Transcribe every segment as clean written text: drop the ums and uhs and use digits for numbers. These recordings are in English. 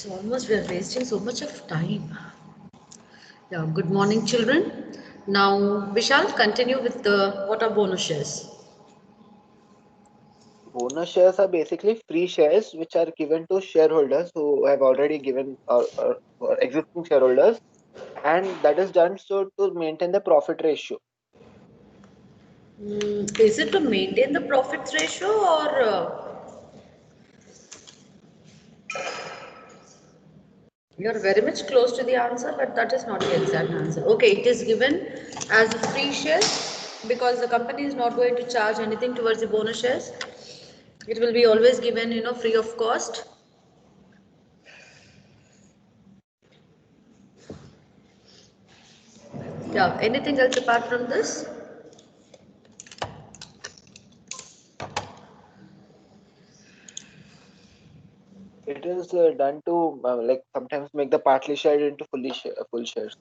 Almost we are wasting so much of time. Yeah, good morning, children. Now we shall continue with the what are bonus shares. Bonus shares are basically free shares which are given to shareholders who have already given or existing shareholders, and that is done so to maintain the profit ratio. Is it to maintain the profits ratio or you're very much close to the answer, but that is not the exact answer. Okay, it is given as a free share because the company is not going to charge anything towards the bonus shares. It will be always given, free of cost. Yeah, anything else apart from this? It is done to like sometimes make the partly shared into full shares.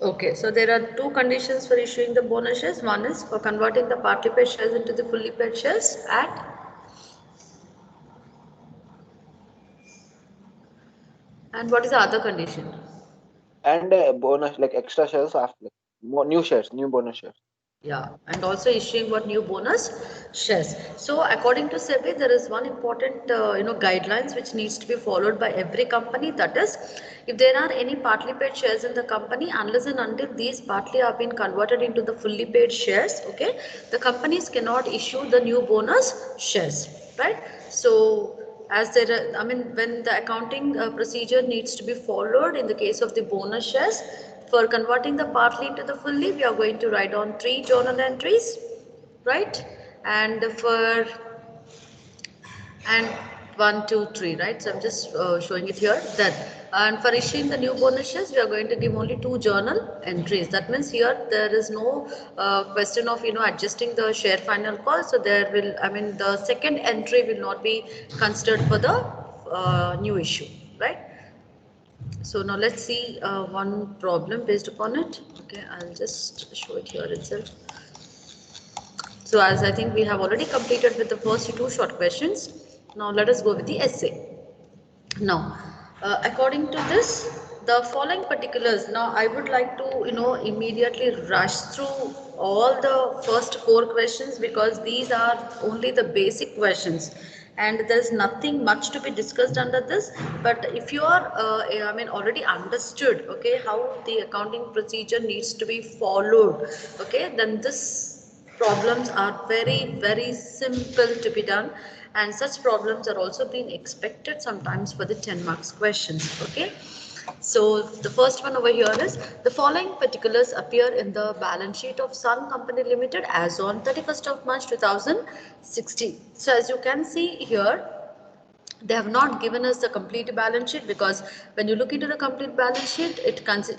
Okay, so there are two conditions for issuing the bonus shares. One is for converting the partly paid shares into the fully paid shares and what is the other condition? And bonus like extra shares after like, more new shares, new bonus shares. Yeah, and also issuing what new bonus shares. So according to SEBI, there is one important guidelines which needs to be followed by every company. That is, if there are any partly paid shares in the company, unless and until these partly are being converted into the fully paid shares, okay, the companies cannot issue the new bonus shares, right? So as there are, I mean, when the accounting procedure needs to be followed in the case of the bonus shares, for converting the partly into the fully, we are going to write on 3 journal entries, right? And for and 1, 2, 3, right? So I'm just showing it here. Then, and for issuing the new bonus shares, we are going to give only 2 journal entries. That means here there is no question of adjusting the share final cost. So there will, I mean, the second entry will not be considered for the new issue, right? So now let's see one problem based upon it. Okay, I'll just show it here itself. So as I think we have already completed with the first 2 short questions, now let us go with the essay. Now, according to this, the following particulars. Now, I would like to immediately rush through all the first 4 questions because these are only the basic questions, and there is nothing much to be discussed under this. But if you are, I mean, already understood, okay, how the accounting procedure needs to be followed, okay, then this problems are very simple to be done, and such problems are also being expected sometimes for the 10 marks questions. Okay, so the first one over here is the following particulars appear in the balance sheet of Sun Company Limited as on 31st of March 2016. So as you can see here, they have not given us the complete balance sheet, because when you look into the complete balance sheet,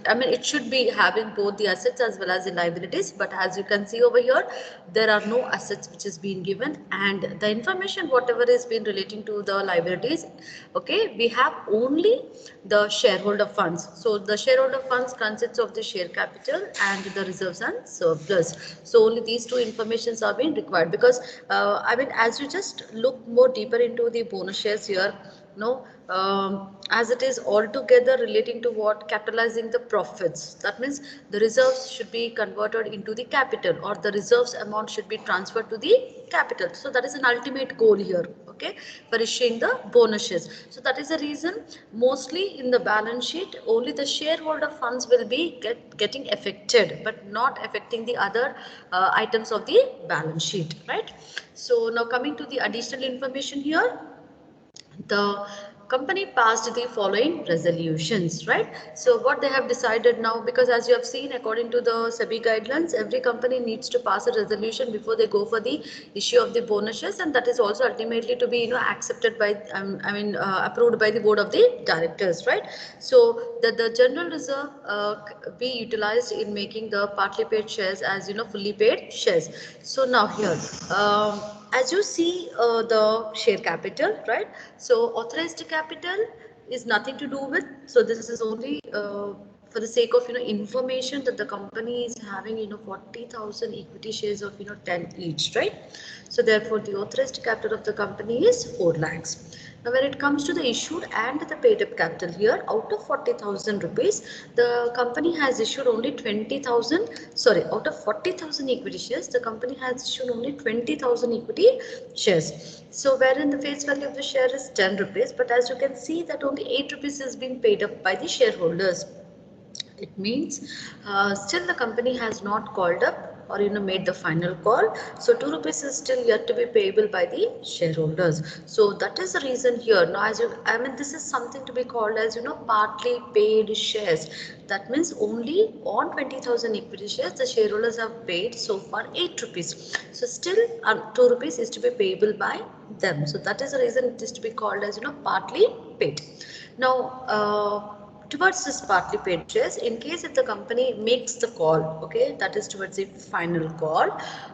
I mean, it should be having both the assets as well as the liabilities, but as you can see over here, there are no assets which is being given, and the information whatever is been relating to the liabilities, okay, we have only the shareholder funds. So the shareholder funds consists of the share capital and the reserves and surplus. So only these two informations are being required, because I mean, as you just look more deeper into the bonus shares here, no, as it is altogether relating to what, capitalizing the profits. That means the reserves should be converted into the capital, or the reserves amount should be transferred to the capital. So that is an ultimate goal here, okay, for issuing the bonus shares. So that is the reason mostly in the balance sheet only the shareholder funds will be getting affected, but not affecting the other items of the balance sheet, right? So now coming to the additional information here, the company passed the following resolutions, right? So what they have decided now, because as you have seen, according to the SEBI guidelines, every company needs to pass a resolution before they go for the issue of the bonuses, and that is also ultimately to be accepted by I mean approved by the board of the directors, right? So that the general reserve be utilized in making the partly paid shares as fully paid shares. So now here, as you see the share capital, right? So authorized capital is nothing to do with, so this is only for the sake of information, that the company is having 40,000 equity shares of 10 each, right? So therefore the authorized capital of the company is 4 lakhs. Now when it comes to the issued and the paid up capital, here out of 40,000 rupees, the company has issued only 20,000, sorry, out of 40,000 equity shares, the company has issued only 20,000 equity shares. So wherein the face value of the share is 10 rupees, but as you can see that only 8 rupees is being paid up by the shareholders. It means still the company has not called up or made the final call, so 2 rupees is still yet to be payable by the shareholders. So that is the reason here. Now as you, I mean, this is something to be called as partly paid shares. That means only on 20,000 equity shares the shareholders have paid so far 8 rupees, so still 2 rupees is to be payable by them. So that is the reason it is to be called as partly paid. Now towards this partly paid shares, in case if the company makes the call, okay, that is towards the final call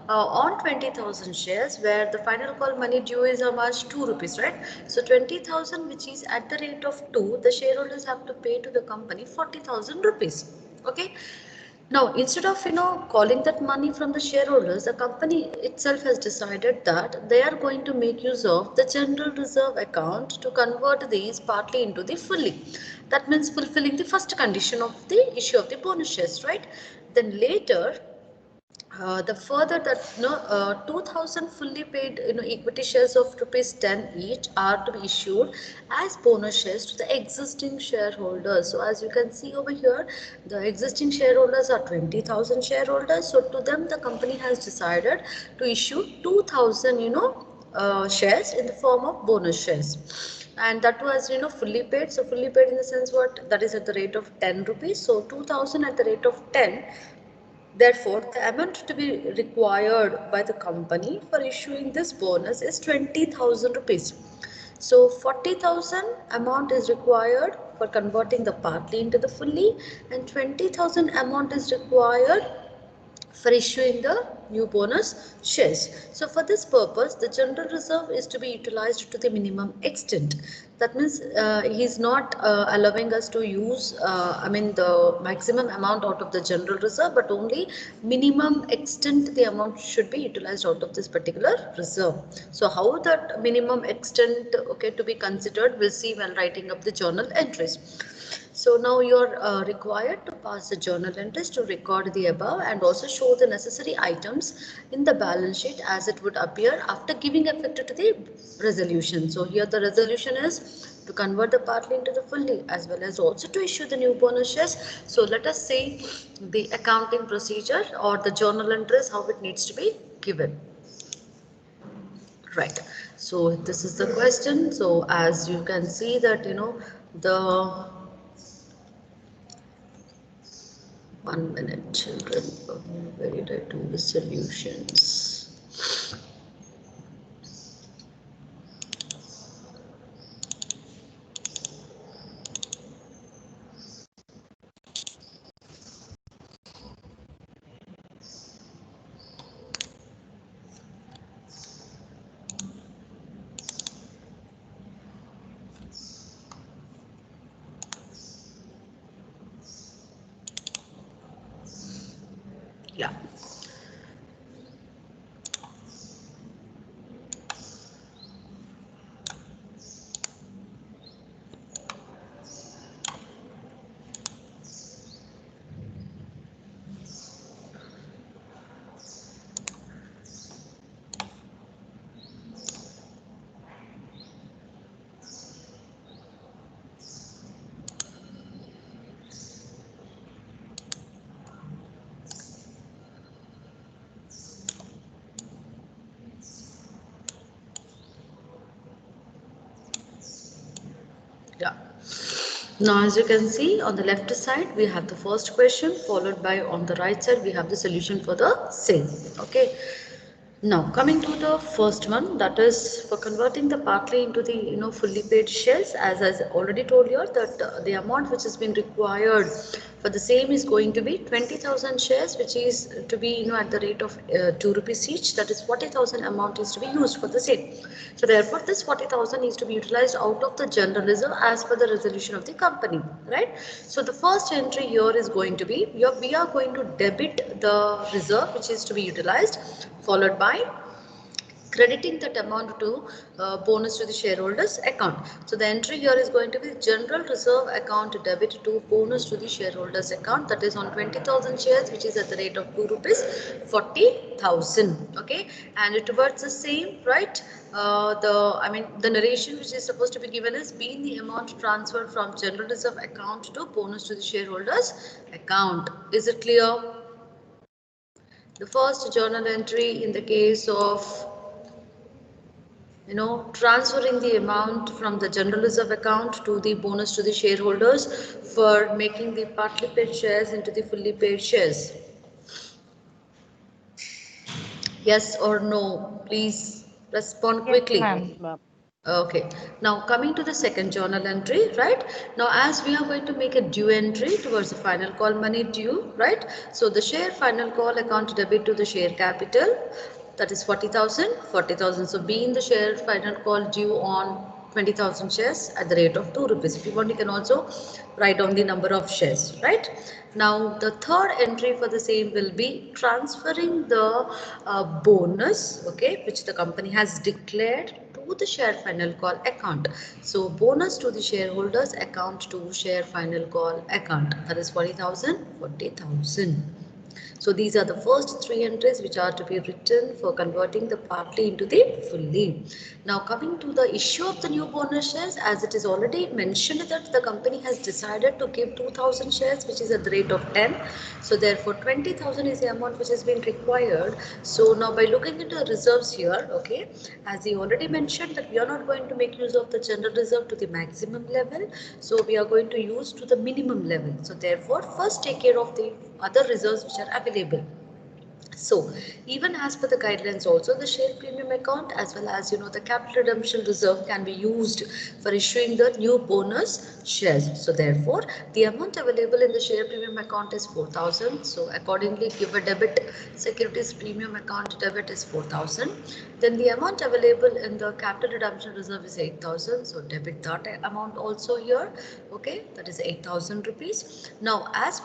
on 20,000 shares, where the final call money due is how much? 2 rupees, right? So 20,000, which is at the rate of 2, the shareholders have to pay to the company 40,000 rupees. Okay. Now, instead of calling that money from the shareholders, the company itself has decided that they are going to make use of the general reserve account to convert these partly into the fully. That means fulfilling the first condition of the issue of the bonus shares, right? Then later, the further that 2,000 fully paid equity shares of rupees 10 each are to be issued as bonus shares to the existing shareholders. So as you can see over here, the existing shareholders are 20,000 shareholders. So to them the company has decided to issue 2,000 shares in the form of bonus shares, and that was fully paid. So fully paid in the sense what, that is at the rate of 10 rupees. So 2,000 at the rate of 10. Therefore, the amount to be required by the company for issuing this bonus is 20,000 rupees. So 40,000 amount is required for converting the partly into the fully, and 20,000 amount is required for issuing the new bonus shares. So for this purpose, the general reserve is to be utilized to the minimum extent. That means he is not allowing us to use, the maximum amount out of the general reserve, but only minimum extent the amount should be utilized out of this particular reserve. So how that minimum extent, okay, to be considered, we'll see when writing up the journal entries. So now you're required to pass the journal entries to record the above and also show the necessary items in the balance sheet as it would appear after giving effect to the resolution. So here the resolution is to convert the partly into the fully, as well as also to issue the new bonus shares. So let us see the accounting procedure or the journal entries, how it needs to be given. Right. So this is the question. So as you can see that the 1 minute, children. Where did I do the solutions? Yeah. Yeah. Now, as you can see on the left side, we have the first question, followed by on the right side, we have the solution for the same. Okay. Now, coming to the first one, that is for converting the partly into the fully paid shares. As I already told you that the amount which has been required For the same is going to be 20,000 shares, which is to be at the rate of 2 rupees each. That is 40,000 amount is to be used for the same. So therefore, this 40,000 is to be utilized out of the general reserve as per the resolution of the company, right? So the first entry here is going to be we are going to debit the reserve which is to be utilized, followed by crediting that amount to bonus to the shareholders account. So the entry here is going to be general reserve account debit to bonus to the shareholders account, that is on 20,000 shares, which is at the rate of 2 rupees 40,000. Okay, and towards the same, right? The narration which is supposed to be given is being the amount transferred from general reserve account to bonus to the shareholders account. Is it clear? The first journal entry in the case of transferring the amount from the general reserve account to the bonus to the shareholders for making the partly paid shares into the fully paid shares. Yes or no? Please respond quickly. Yes, ma'am. Okay, now coming to the second journal entry, right? Now, as we are going to make a due entry towards the final call money due, right? So the share final call account debit to the share capital, that is 40,000, 40,000. So being the share final call due on 20,000 shares at the rate of 2 rupees. If you want, you can also write down the number of shares, right? Now, the third entry for the same will be transferring the bonus, okay, which the company has declared to the share final call account. So bonus to the shareholders account to share final call account, that is 40,000, 40,000. So these are the first three entries which are to be written for converting the partly into the fully. Now coming to the issue of the new bonus shares, as it is already mentioned that the company has decided to give 2,000 shares, which is at the rate of 10. So therefore 20,000 is the amount which has been required. So now by looking into the reserves here, okay, as he already mentioned that we are not going to make use of the general reserve to the maximum level. So we are going to use to the minimum level. So therefore first take care of the other reserves which are available. So even as per the guidelines also, the share premium account as well as the capital redemption reserve can be used for issuing the new bonus shares. So therefore the amount available in the share premium account is 4,000. So accordingly give a debit securities premium account debit is 4,000. Then the amount available in the capital redemption reserve is 8,000. So debit that amount also here. Okay, that is 8,000 rupees. Now as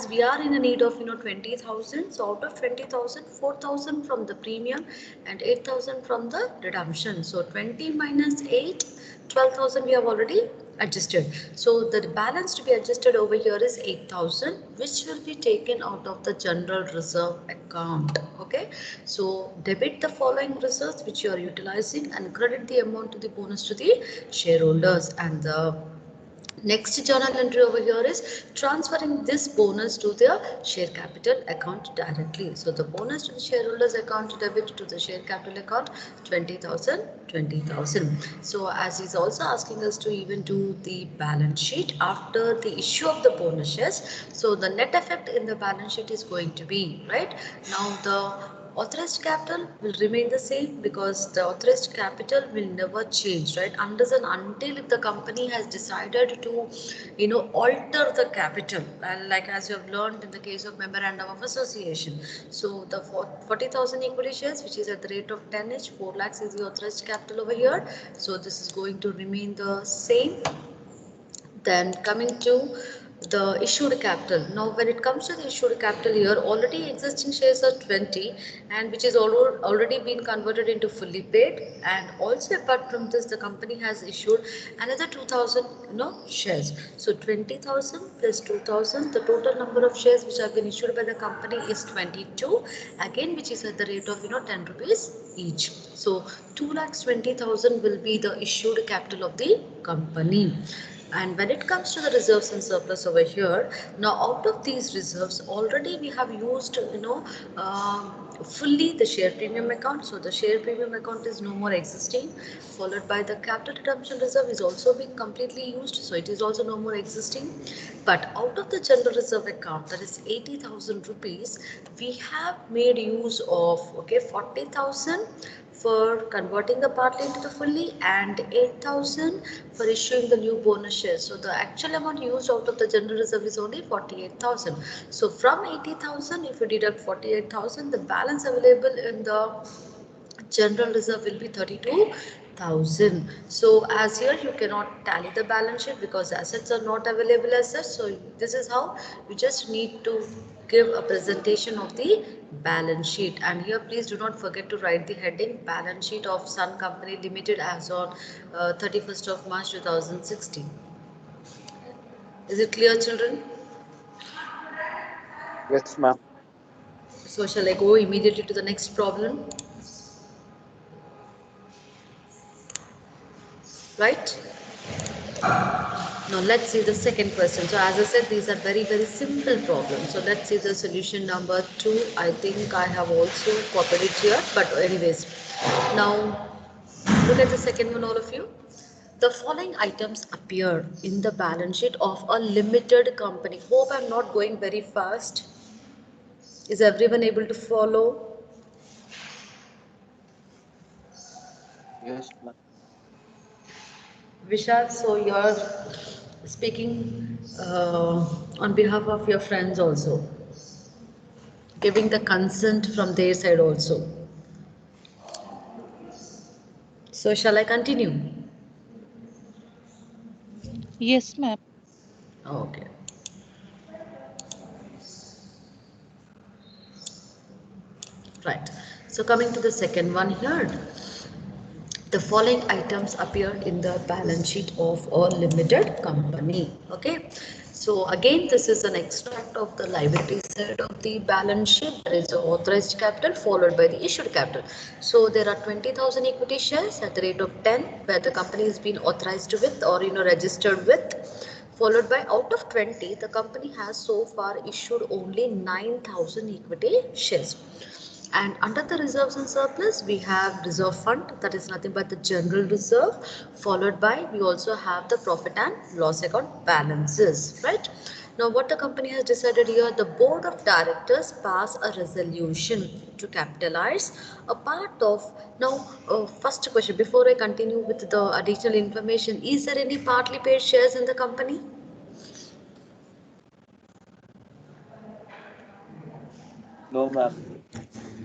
we are in a need of 20,000, so out of 20,000, 4,000 from the premium and 8,000 from the redemption. So 20 minus 8, 12,000 we have already adjusted. So the balance to be adjusted over here is 8,000, which will be taken out of the general reserve account. Okay, so debit the following reserves which you are utilizing and credit the amount to the bonus to the shareholders. And the next journal entry over here is transferring this bonus to the share capital account directly. So the bonus to the shareholders account debit to the share capital account 20,000, 20,000. So as he's also asking us to even do the balance sheet after the issue of the bonus shares. So the net effect in the balance sheet is going to be, right? Now the authorized capital will remain the same because the authorized capital will never change, right, unless and until if the company has decided to alter the capital, and like as you have learned in the case of memorandum of association. So the 40,000 equity shares which is at the rate of 10 each, 4 lakhs is the authorized capital over here. So this is going to remain the same. Then coming to the issued capital. Now when it comes to the issued capital here, already existing shares are 20 and which is already been converted into fully paid, and also apart from this the company has issued another 2,000 shares. So 20,000 plus 2,000, the total number of shares which have been issued by the company is 22, again which is at the rate of 10 rupees each. So 2,20,000 will be the issued capital of the company. And when it comes to the reserves and surplus over here, now out of these reserves already we have used fully the share premium account. So the share premium account is no more existing, followed by the capital redemption reserve is also being completely used, so it is also no more existing. But out of the general reserve account, that is 80,000 rupees, we have made use of 40,000 for converting the partly into the fully, and 8,000 for issuing the new bonus shares. So the actual amount used out of the general reserve is only 48,000. So from 80,000, if you deduct 48,000, the balance available in the general reserve will be 32,000. So as here you cannot tally the balance sheet because assets are not available as such. So this is how you just need to give a presentation of the balance sheet. And here please do not forget to write the heading balance sheet of Sun Company Limited as on 31st of March 2016. Is it clear, children? Yes, ma'am. So shall I go immediately to the next problem? Right? Now let's see the second question. So as I said, these are very, very simple problems. So let's see the solution number 2. I think I have also copied it here. But anyways, now look at the second one, all of you. The following items appear in the balance sheet of a limited company. Hope I'm not going very fast. Is everyone able to follow? Yes, ma'am. Vishal, so you're speaking on behalf of your friends also, giving the consent from their side also. So shall I continue? Yes, ma'am. Okay. Right. So coming to the second one here, the following items appear in the balance sheet of a limited company. Okay. So again, this is an extract of the liability side of the balance sheet. There is the authorized capital followed by the issued capital. So there are 20,000 equity shares at the rate of 10 where the company has been authorized with or registered with, followed by out of 20 the company has so far issued only 9,000 equity shares. And under the reserves and surplus, we have reserve fund, that is nothing but the general reserve, followed by we also have the profit and loss account balances, right? Now, what the company has decided here, the board of directors pass a resolution to capitalize a part of. Now, first question before I continue with the additional information, is there any partly paid shares in the company? No, ma'am.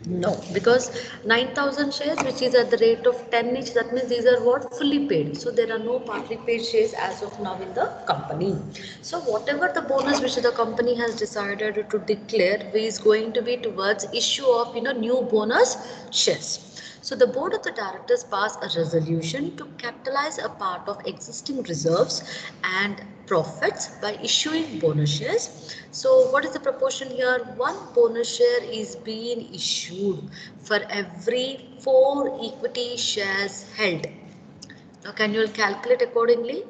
No, because 9,000 shares, which is at the rate of 10 each, that means these are what? Fully paid. So there are no partly paid shares as of now in the company. So whatever the bonus which the company has decided to declare is going to be towards issue of new bonus shares. So the board of the directors pass a resolution to capitalize a part of existing reserves and profits by issuing bonus shares. So what is the proportion here? One bonus share is being issued for every 4 equity shares held. Now can you calculate accordingly?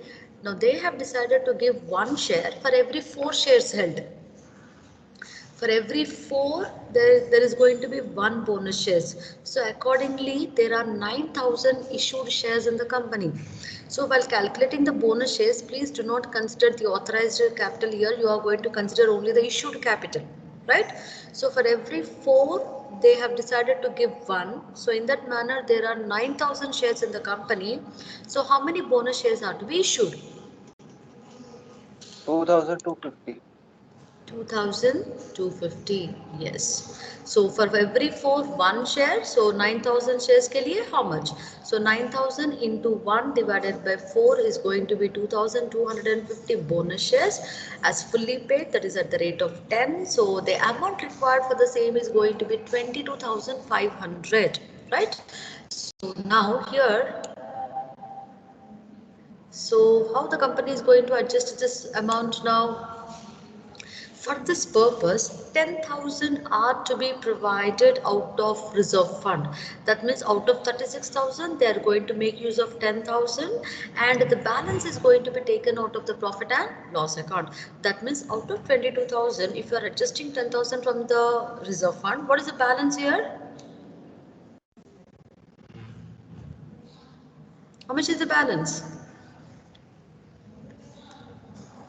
Now they have decided to give one share for every 4 shares held. For every 4 there is going to be one bonus shares. So accordingly there are 9,000 issued shares in the company. So while calculating the bonus shares, please do not consider the authorized capital here. You are going to consider only the issued capital, right? So for every 4 they have decided to give one. So in that manner there are 9,000 shares in the company. So how many bonus shares are to be issued? 2,250. 2,250, yes. So for every 4 1 share, so 9,000 shares के लिए how much? So 9,000 into 1 divided by 4 is going to be 2,250 bonus shares as fully paid, that is at the rate of 10. So the amount required for the same is going to be 22,500, right? So now here, so how the company is going to adjust this amount now? For this purpose, 10,000 are to be provided out of reserve fund. That means out of 36,000, they are going to make use of 10,000 and the balance is going to be taken out of the profit and loss account. That means out of 22,000, if you are adjusting 10,000 from the reserve fund, what is the balance here? How much is the balance?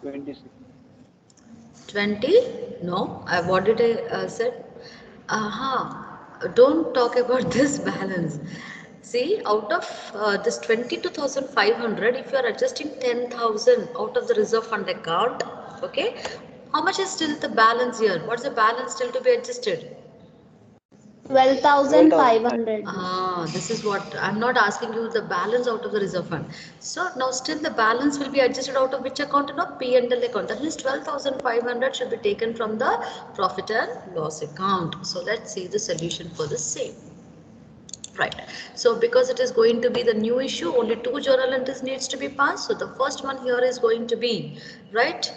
26. 20? No, what did I said? Don't talk about this balance. See, out of this 22,500, if you are adjusting 10,000 out of the reserve fund account, okay, how much is still the balance here? What's the balance still to be adjusted? 12,500. This is what I'm not asking you the balance out of the reserve fund. So now still the balance will be adjusted out of which account? No, P&L account. That means 12,500 should be taken from the profit and loss account. So let's see the solution for the same. Right. So because it is going to be the new issue, only 2 journal entries needs to be passed. So the first one here is going to be, right?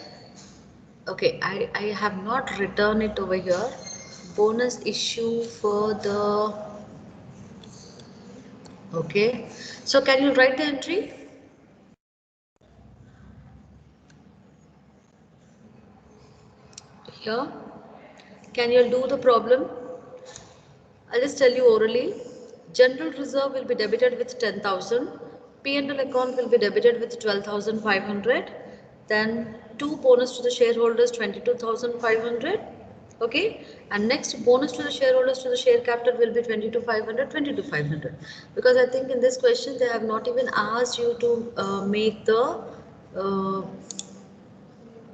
Okay, I have not written it over here. Bonus issue for the, okay. So can you write the entry? Here. Can you do the problem? I'll just tell you orally. General reserve will be debited with 10,000. P&L account will be debited with 12,500. Then 2 bonus to the shareholders 22,500. Okay. And next bonus to the shareholders to the share capital will be 22,500, 22,500. Because I think in this question they have not even asked you to make the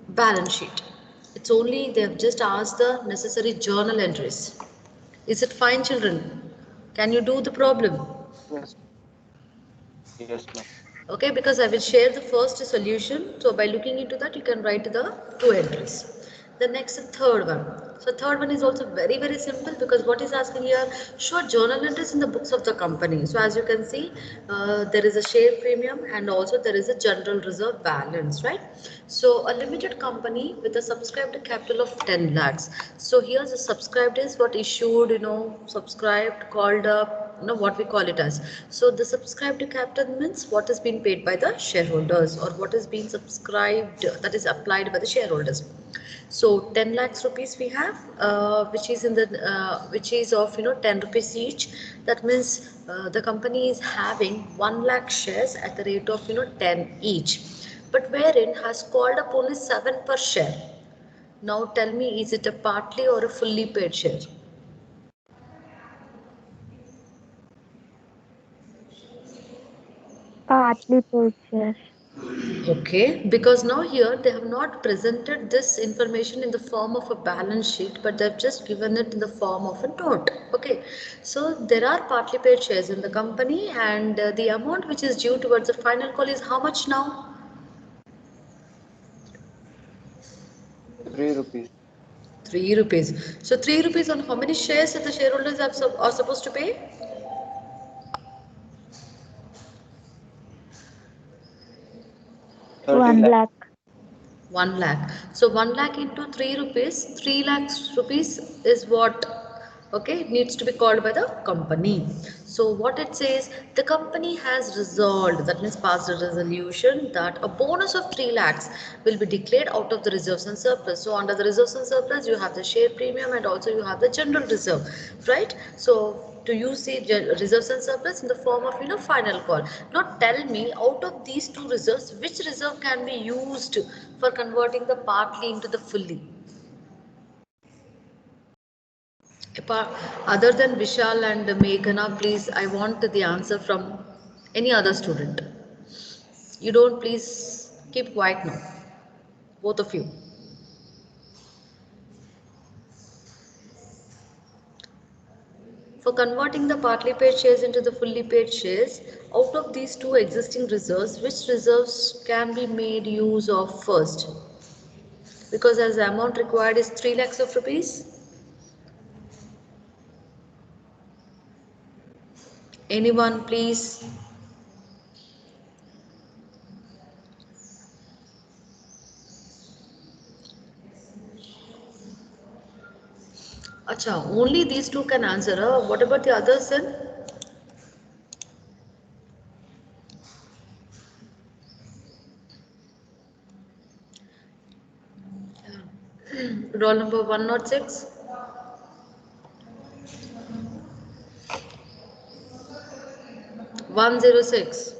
balance sheet. It's only they have just asked the necessary journal entries. Is it fine, children? Can you do the problem? Yes. Yes, ma'am. Okay, because I will share the first solution. So by looking into that, you can write the 2 entries. The next third one. So third one is also very, very simple because what is asking here, show journal entries in the books of the company. So as you can see, there is a share premium and also there is a general reserve balance, right? So a limited company with a subscribed capital of 10 lakhs. So here the subscribed is what issued, subscribed, called up, what we call it as. So the subscribed capital means what is being paid by the shareholders or what is being subscribed, that is applied by the shareholders. So 10 lakhs rupees we have, which is in the which is of 10 rupees each. That means the company is having 1 lakh shares at the rate of 10 each, but wherein has called up only 7 per share. Now tell me, is it a partly or a fully paid share? Partly paid share. Okay, because now here they have not presented this information in the form of a balance sheet, but they've just given it in the form of a note. Okay, so there are partly paid shares in the company, and the amount which is due towards the final call is how much now? 3 rupees. 3 rupees. So 3 rupees on how many shares that the shareholders are supposed to pay? 30 1 lakh. lakh. 1 lakh. So 1 lakh into 3 rupees, 3 lakhs rupees is what, okay, it needs to be called by the company. So what it says, the company has resolved, that means passed a resolution that a bonus of 3 lakhs will be declared out of the reserves and surplus. So under the reserves and surplus, you have the share premium and also you have the general reserve, right? So to use the reserves and surplus in the form of final call. Now tell me, out of these two reserves, which reserve can be used for converting the partly into the fully? Other than Vishal and Meghana, please, I want the answer from any other student. You don't, please keep quiet now, both of you. For converting the partly paid shares into the fully paid shares, out of these two existing reserves, which reserves can be made use of first? Because as the amount required is 3 lakhs of rupees. Anyone, please? Acha, only these two can answer. What about the others then? Roll number 106. 106.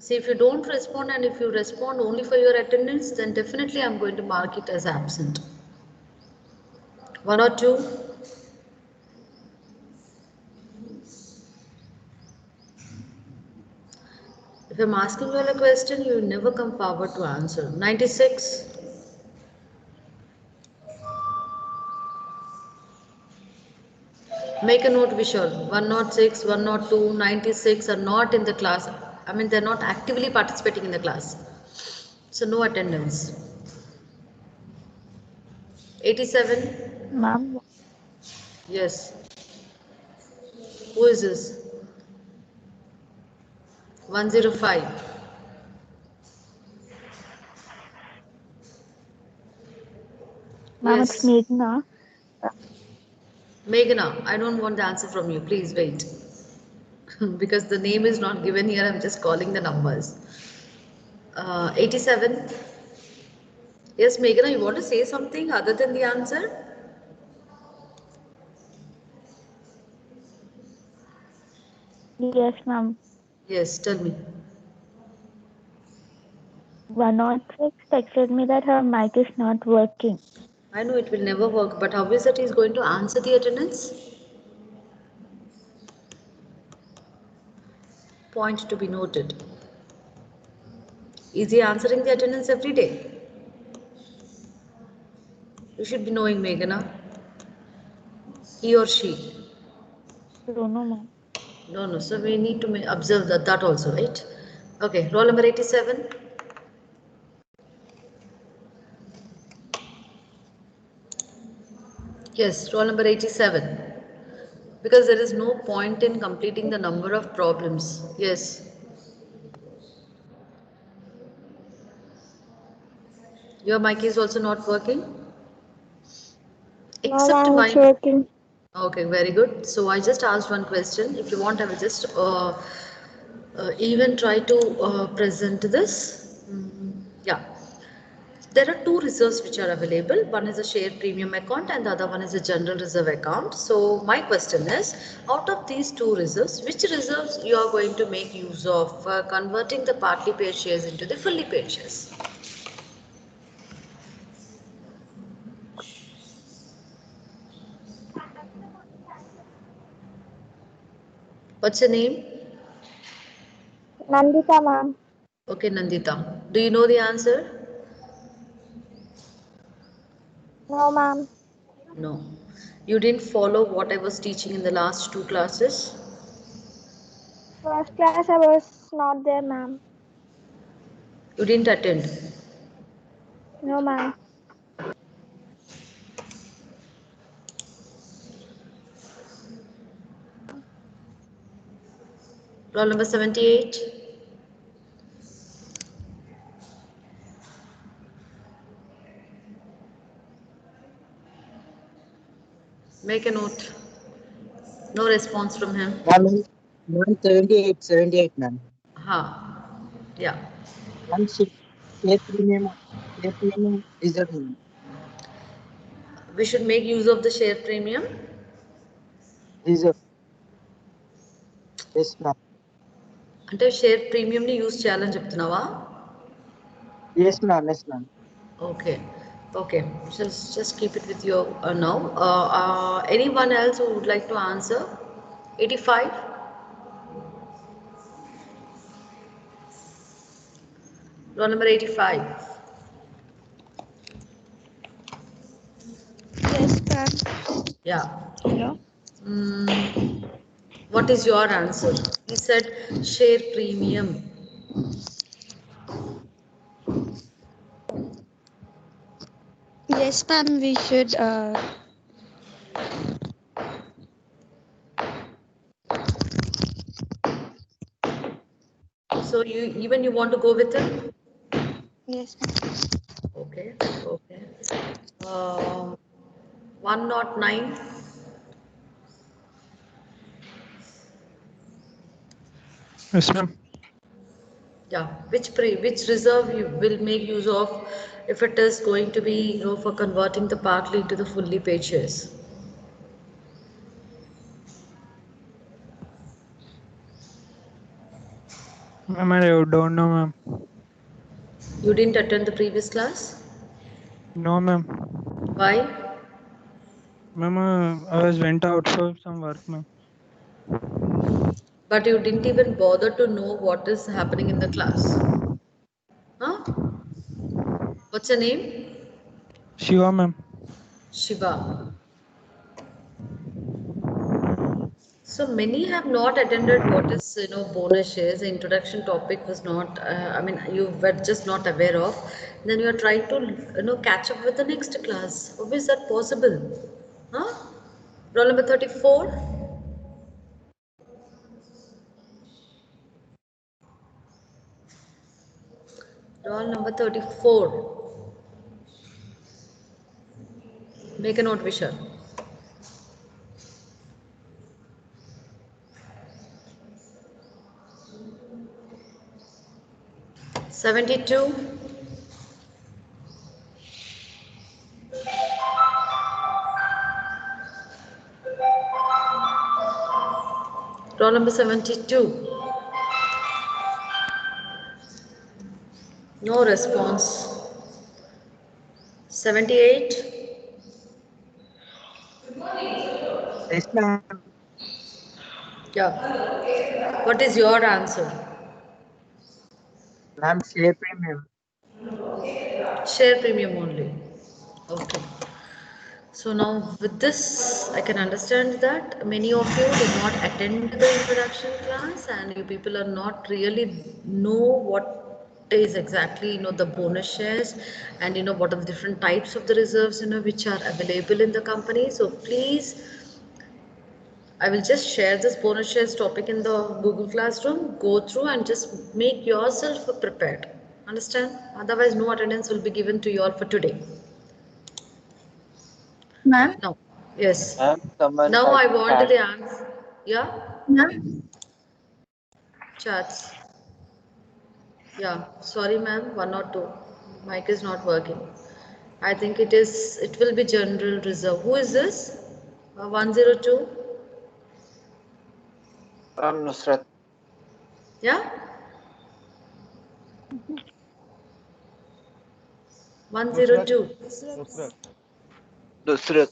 See, if you don't respond and if you respond only for your attendance, then definitely I'm going to mark it as absent. 1 or 2? If I'm asking you all a question, you never come forward to answer. 96. Make a note, Vishal. 106, 102, 96 are not in the class. I mean, they're not actively participating in the class. So, no attendance. 87. Ma'am, Yes. Who is this? 105. ma'am, it's Yes. Meghna. Meghna, I don't want the answer from you. Please wait. Because the name is not given here, I'm just calling the numbers. 87. Yes, Meghna, you want to say something other than the answer? Yes, ma'am. Yes, tell me. 106 texted me that her mic is not working. I know it will never work, but how is it he's going to answer the attendance? Point to be noted. Is he answering the attendance every day? You should be knowing, Meghana. He or she. Don't know, ma'am. No, no. So we need to observe that also, right? Okay. Roll number 87. Yes, roll number 87. Because there is no point in completing the number of problems. Yes. Your mic is also not working. No, Except ma'am, it's why? working. Okay, very good. So I just asked one question. If you want, I will just even try to present this. Yeah. There are two reserves which are available. One is a share premium account and the other one is a general reserve account. So my question is, out of these two reserves, which reserves you are going to make use of converting the partly paid shares into the fully paid shares? What's your name? Nandita, ma'am. Okay, Nandita. Do you know the answer? No, ma'am. No. You didn't follow what I was teaching in the last two classes? First class I was not there, ma'am. You didn't attend. No, ma'am. Roll number 78. Make a note. No response from him. Ma'am, 78, ma'am. Ha. Yeah. Ma'am, share premium reserve, ma'am. We should make use of the share premium. Reserve. Yes, ma'am. అంటే share ప్రీమియంని use చేయాలని చెప్తున్నావా? Yes, ma'am. Yes, ma'am. Okay. Okay. Just keep it with you now. Anyone else who would like to answer? 85. Roll number 85. Yes, ma'am. Yeah. Hello. What is your answer? He said share premium. Yes, ma'am. We should. So you want to go with it? Yes, ma'am. Okay. Okay. 109. Yes, ma'am. Yeah. Which reserve you will make use of if it is going to be for converting the partly into the fully paid shares? Ma'am, I don't know, ma'am. You didn't attend the previous class? No, ma'am. Why? Ma'am, I was went out for some work, ma'am. But you didn't even bother to know what is happening in the class. Huh? What's your name? Shiva, ma'am. Shiva. So many have not attended what is bonus shares. The introduction topic was not. I mean, you were just not aware of. Then you are trying to catch up with the next class. How is that possible? Huh? Roll number 34. Roll number 34. Make a note, Vishal. $72. Roll number 72. No response. 78. Yes, ma'am. Yeah. What is your answer? Ma'am, share premium. Share premium only. Okay. So now with this, I can understand that many of you did not attend the introduction class and you people are not really know what is exactly the bonus shares and what are the different types of the reserves which are available in the company. So please, I will just share this bonus shares topic in the Google Classroom. Go through and just make yourself prepared. Understand? Otherwise, no attendance will be given to you all for today. Ma'am? Now, yes. Ma'am, someone Now had I want chat. the answer. Yeah, Ma'am? chats. Yeah, sorry, ma'am. One or two. Mic is not working. I think it is. It will be general reserve. Who is this? 102. Nusrat. Yeah, 102. Nusrat.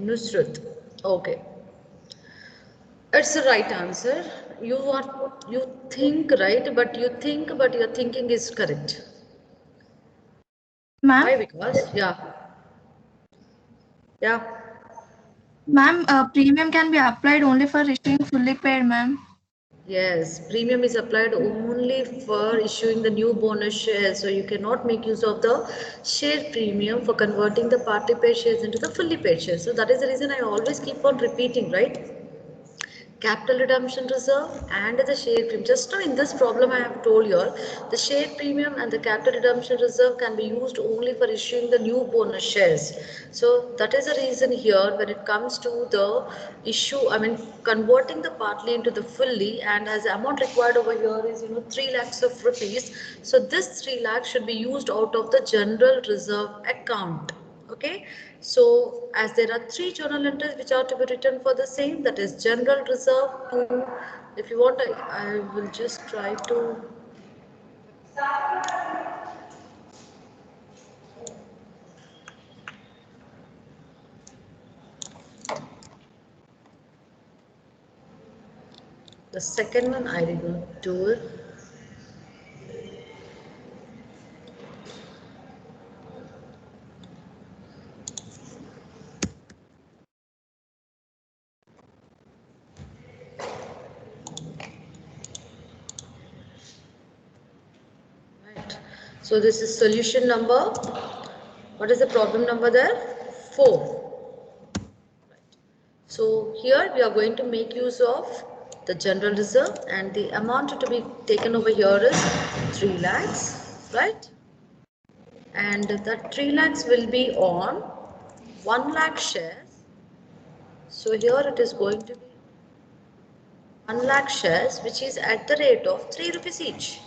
Nusrat. Okay. It's the right answer. You think right, but your thinking is correct. Ma'am? Why? Because yeah. Ma'am, premium can be applied only for issuing fully paid, ma'am. Yes, premium is applied only for issuing the new bonus shares. So you cannot make use of the share premium for converting the partly paid shares into the fully paid shares. So that is the reason I always keep on repeating, right? Capital redemption reserve and the share premium. Just now in this problem I have told you all, the share premium and the capital redemption reserve can be used only for issuing the new bonus shares. So that is the reason here when it comes to the issue, I mean converting the partly into the fully, and as the amount required over here is 3 lakhs of rupees. So this 3 lakhs should be used out of the general reserve account. Okay, so as there are 3 journal entries which are to be written for the same, that is general reserve to, if you want I will just try to the second one I did not do it. Right. So this is solution number, what is the problem number there? 4. So here we are going to make use of the general reserve and the amount to be taken over here is 3 lakhs, right? And that 3 lakhs will be on 1 lakh shares. So here it is going to be 1 lakh shares which is at the rate of 3 rupees each.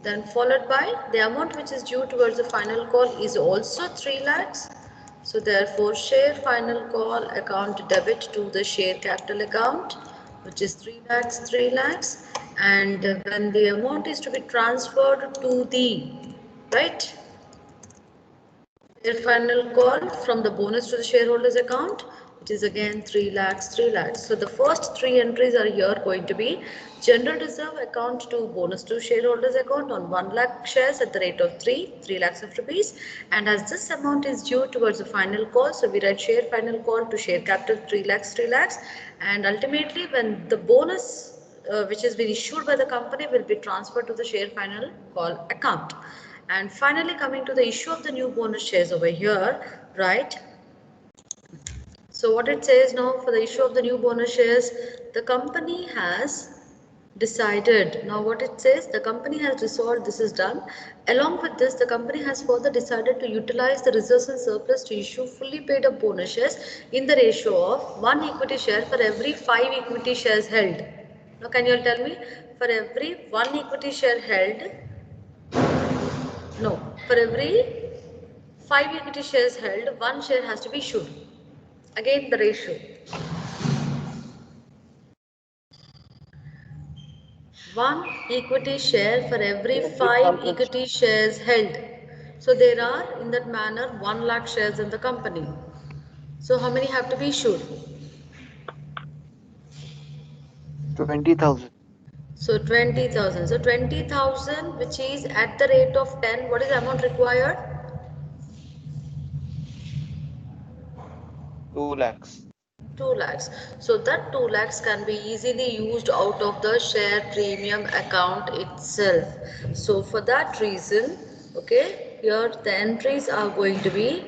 Then followed by the amount which is due towards the final call is also 3 lakhs. So therefore share final call account debit to the share capital account which is 3 lakhs, and when the amount is to be transferred to the right share final call from the bonus to the shareholders account, It is again 3 lakhs, 3 lakhs. So the first three entries are here going to be general reserve account to bonus to shareholders account on 1 lakh shares at the rate of 3 lakhs of rupees. And as this amount is due towards the final call, so we write share final call to share capital 3 lakhs, 3 lakhs. And ultimately when the bonus which has been issued by the company will be transferred to the share final call account. And finally coming to the issue of the new bonus shares over here, right? So what it says now for the issue of the new bonus shares, the company has decided, now what it says, the company has resolved, this is done. Along with this, the company has further decided to utilize the reserves and surplus to issue fully paid up bonus shares in the ratio of 1 equity share for every 5 equity shares held. Now can you all tell me, for every 1 equity share held, no, for every 5 equity shares held, 1 share has to be issued. Again the ratio. 1 equity share for every 5 equity shares held. So there are in that manner 1 lakh shares in the company. So how many have to be issued? 20,000. So 20,000. So 20,000 which is at the rate of 10. What is the amount required? 2 lakhs. 2 lakhs. So that 2 lakhs can be easily used out of the share premium account itself. So for that reason, okay, here the entries are going to be,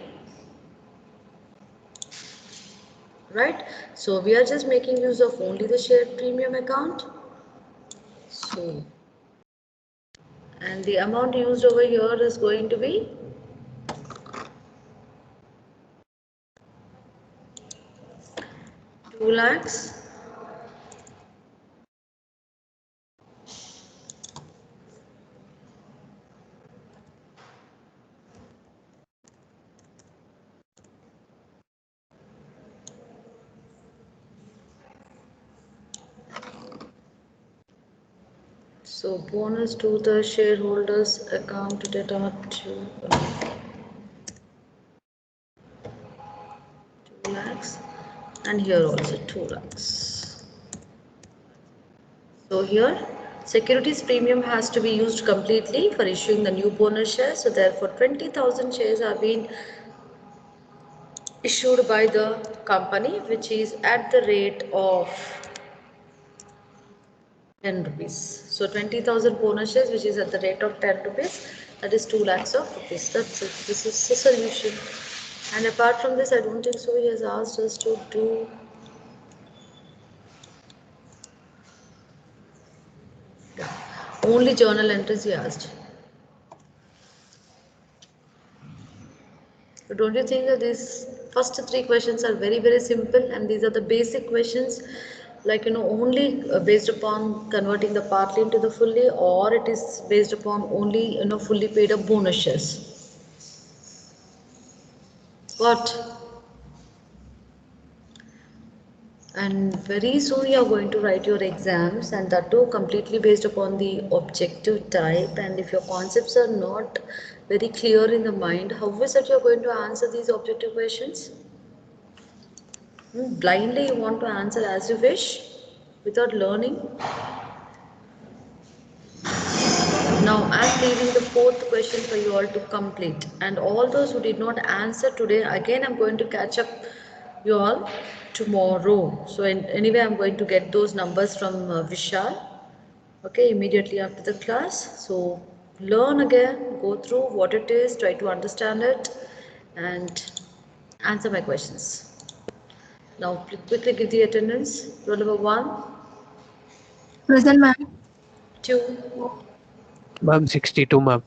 right? So we are just making use of only the share premium account. So, and the amount used over here is going to be 2 lakhs. So bonus to the shareholders account data to 2 lakhs, and here also 2 lakhs. So here securities premium has to be used completely for issuing the new bonus shares. So therefore 20,000 shares are being issued by the company, which is at the rate of 10 rupees. So 20,000 bonus shares which is at the rate of 10 rupees, that is 2 lakhs of rupees. That's it. This is the solution. And apart from this, I don't think so he has asked us to do only journal entries he asked. So don't you think that these first 3 questions are very, very simple, and these are the basic questions, like only based upon converting the partly into the fully, or it is based upon only fully paid up bonus shares. What? And very soon you are going to write your exams, and that too completely based upon the objective type. And if your concepts are not very clear in the mind, how is it you are going to answer these objective questions? Blindly you want to answer as you wish without learning. Now I am leaving the 4th question for you all to complete, and all those who did not answer today, again I am going to catch up you all tomorrow. So anyway, I am going to get those numbers from Vishal, okay, immediately after the class. So learn again, go through what it is, try to understand it and answer my questions. Now quickly give the attendance. Roll number 1, Present, ma'am. 2, Ma'am, 62, ma'am.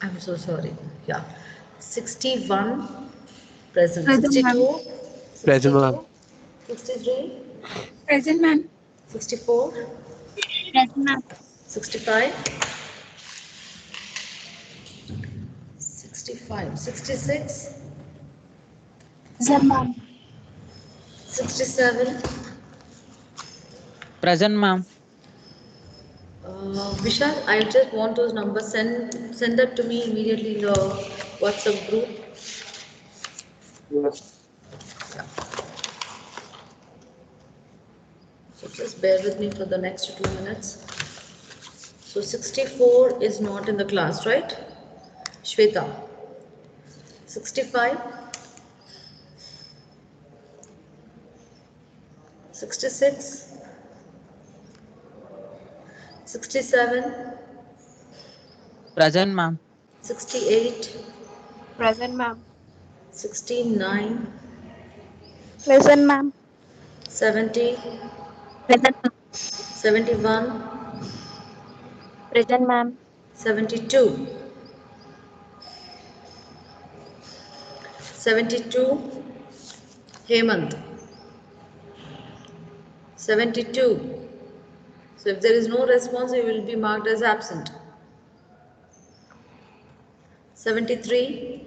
I'm so sorry, yeah, 61 present, Present, ma'am. 62, Present, ma'am. 62, 63, Present, ma'am. 64, Present, ma'am. 65, 65, 66, Present, ma'am. 67. Present, ma'am. Vishal, I just want those numbers. Send that to me immediately in the WhatsApp group. Yes. Yeah. So just bear with me for the next 2 minutes. So 64 is not in the class, right? Shweta. 65, 66, 67, Present, ma'am. 68, Present, ma'am. 69, Present, ma'am. 70, Present, 71, present, ma'am. 72, 72, Hemant, 72. So if there is no response, you will be marked as absent. 73,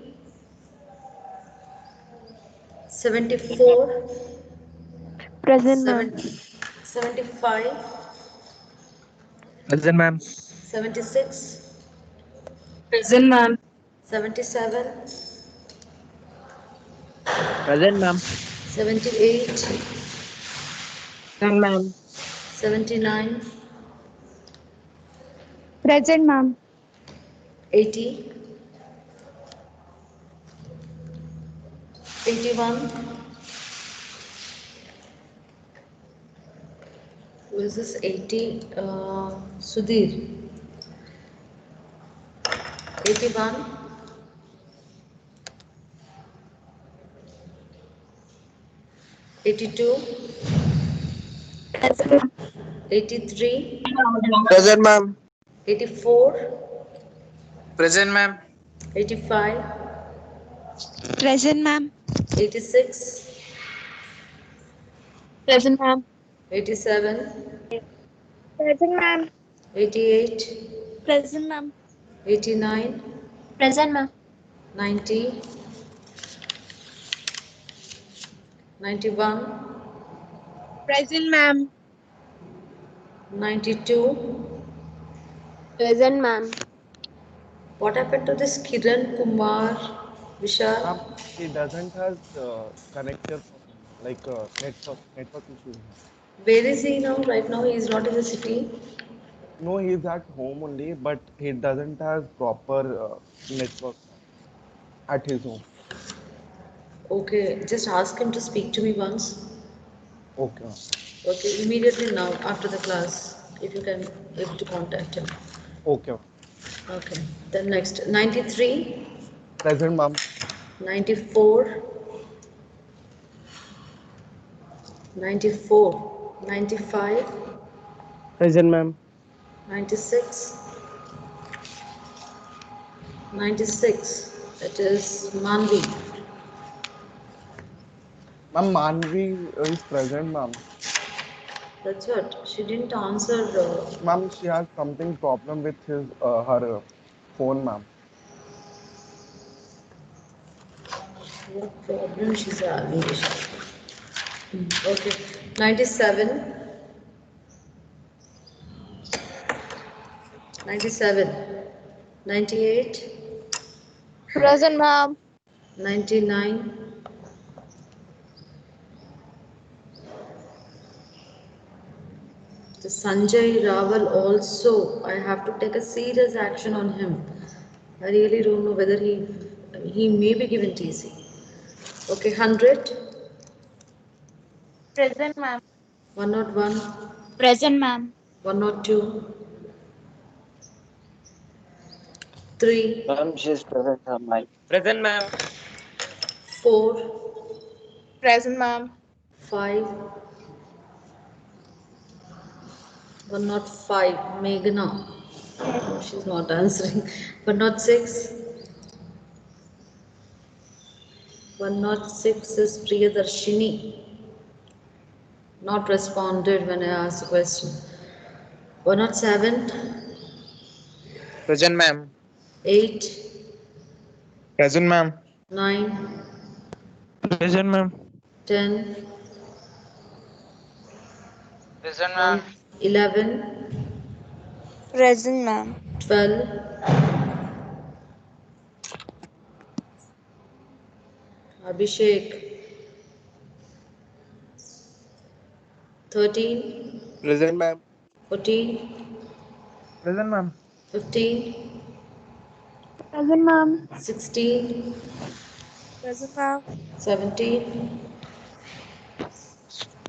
74, Present, ma'am. 75, Present, ma'am. 76, Present, ma'am. 77, Present, ma'am. 78, Present, ma'am. 79, Present, ma'am. 80, 81. Who is this 80? Sudhir. 81, 82, Present, ma'am. 83, Present, ma'am. 84, Present, ma'am. 85, Present, ma'am. 86, Present, ma'am. 87, Present, ma'am. 88, Present, ma'am. 89, Present, ma'am. 90, 91, Present, ma'am. 92. Present, ma'am. What happened to this Kiran Kumar Vishal? He doesn't has connector problem, like network issue. Where is he now? Right now, he is not in the city. No, he's at home only, but he doesn't has proper network at his home. Okay, just ask him to speak to me once. Okay, ma'am. Okay, immediately now after the class, if you can able to contact him. Okay, ma'am. Okay, then next 93, Present, ma'am. 94, 94, 95, Present, ma'am. 96, 96. It is Manvi. Ma'am, Manvi is present, ma'am. That's what she didn't answer. Ma'am, she has something problem with his her phone, ma'am. What problem she's having? Okay, 97, 97, 98, Present, ma'am. 99, the Sanjay Raval also, I have to take a serious action on him. I really don't know whether he may be given TC. Okay, 100, Present, ma'am. 101, Present, ma'am. 102, 3, Ma'am, she's present. Her mic. Present, ma'am. 4, Present, ma'am. 5, 105, Meghna. No, she's not answering. 106, 106 is Priyadarshini. Not responded when I asked the question. 107, Present, ma'am. 8, Present, ma'am. 9, Present, ma'am. 10, Present, ma'am. 1, 11, Present, ma'am. 12, Abhishek, 13, Present, ma'am. 14, Present, ma'am. 15, Present, ma'am. 16, Present, ma'am. 17,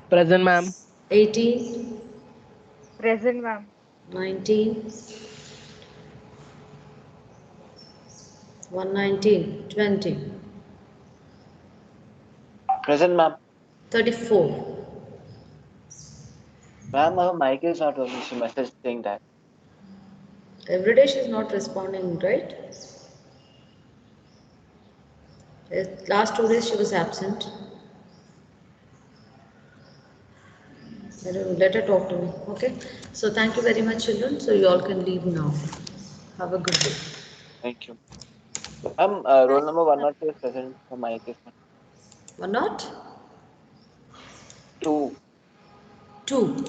Present, ma'am. 18, Present, ma'am. 19, 119, 20, Present, ma'am. 34. Ma'am, her mic is not working. She messaged saying that. Every day she's not responding, right? Last 2 days she was absent. I don't know, let her talk to me. Okay. So thank you very much, children. So you all can leave now. Have a good day. Thank you. Ma'am, roll number 102 is present. Her mic is not. Or not? 2. 2.